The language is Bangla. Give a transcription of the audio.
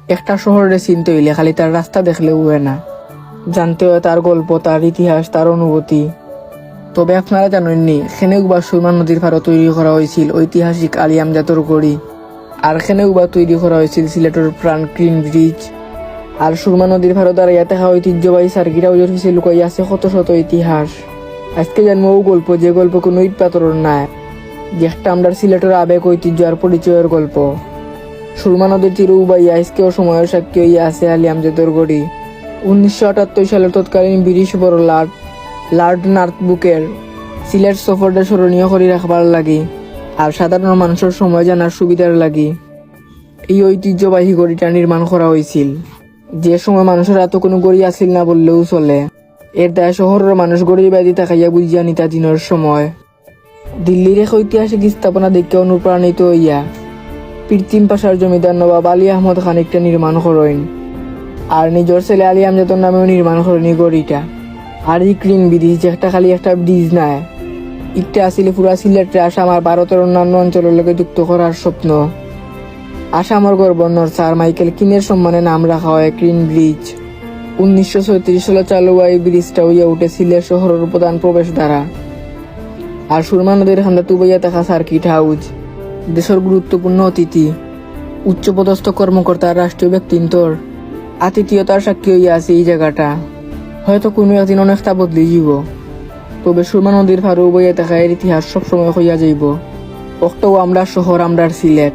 একটা শহরে চিনতে হইলে খালি তার রাস্তা দেখলেও হয় না, জানতে হয় তার গল্প, তার ইতিহাস, তার অনুভূতি। তবে আপনারা জানেননি খেনেউবা সুরমা নদীর পাড়ে তৈরি করা হয়েছিল ঐতিহাসিক আলী আমজাদর গড়ি, আর খেনেউবা তৈরি করা হয়েছিল সিলেটের প্রাণ গ্রিন ব্রিজ। আর সুরমা নদীর পাড়ে দাঁড়িয়ে থাকা ঐতিহ্যবাহী সার্কিট হাউজের পিছে লুকাই আছে শত শত ইতিহাস। আজকে জানবো ও গল্প, যে গল্প কোনো ইট পাথরের নাই, যেটা আমরা সিলেটের আবেগ, ঐতিহ্য আর পরিচয়ের গল্প। সুরমা নদীর তীরে উবাইয়া আজকেও সময়ের সাক্ষী হইয়া আছে আলী আমজাদর গড়ি। 1978 সালের তৎকালীন ব্রিটিশ বড় লর্ড নর্থব্রুকের সিলেট সফরটা স্মরণীয় করে রাখবার লাগি আর সাধারণ মানুষের সময় জানার সুবিধার লাগি এই ঐতিহ্যবাহী গড়িটা নির্মাণ করা হয়েছিল। যে সময় মানুষের এত কোনো গড়ি আসিল না বললেও চলে। এর দায় শহরের মানুষ গড়ি ব্যাধি তাকাইয়া বুঝিয়া নিতা দিনের সময়। দিল্লির এক ঐতিহাসিক স্থাপনা দেখে অনুপ্রাণিত হইয়া পৃথিম পাশার জমিদার নবাব আলী আহমদ খান একটা নির্মাণ করেন, আর নিজের ছেলে আলী আমজাদর নামেও নির্মাণ করেন এই গড়িটা। আর এই গ্রিন ব্রিজ যেটা খালি একটা ব্রিজ নাই, ইটটা আসলে পুরা সিলেটে আসাম আর ভারতের অন্যান্য অঞ্চলের লোকে যুক্ত করার স্বপ্ন। আসামের গভর্নর স্যার মাইকেল কিনের সম্মানে নাম রাখা হয় গ্রিন ব্রিজ। 1936 সালে চালু হওয়া এই ব্রিজটা হইয়া উঠে সিলেট শহরের প্রধান প্রবেশ দ্বারা। আর সুরমা নদীর খান্দা তুবাইয়া থাকা সার্কিট হাউজ দেশের গুরুত্বপূর্ণ অতিথি, উচ্চপদস্থ কর্মকর্তার, রাষ্ট্রীয় ব্যক্তিত্বর আতিথিয়তার সাক্ষী হইয়া আছে এই জায়গাটা। হয়তো কোনো একদিন অনেকটা বদলে যাব, তবে সুরমা নদীর পাড়ে বইয়া থাকা এর ইতিহাস সবসময় হইয়া যাইব। অক্টো আমরা শহর, আমরার সিলেট।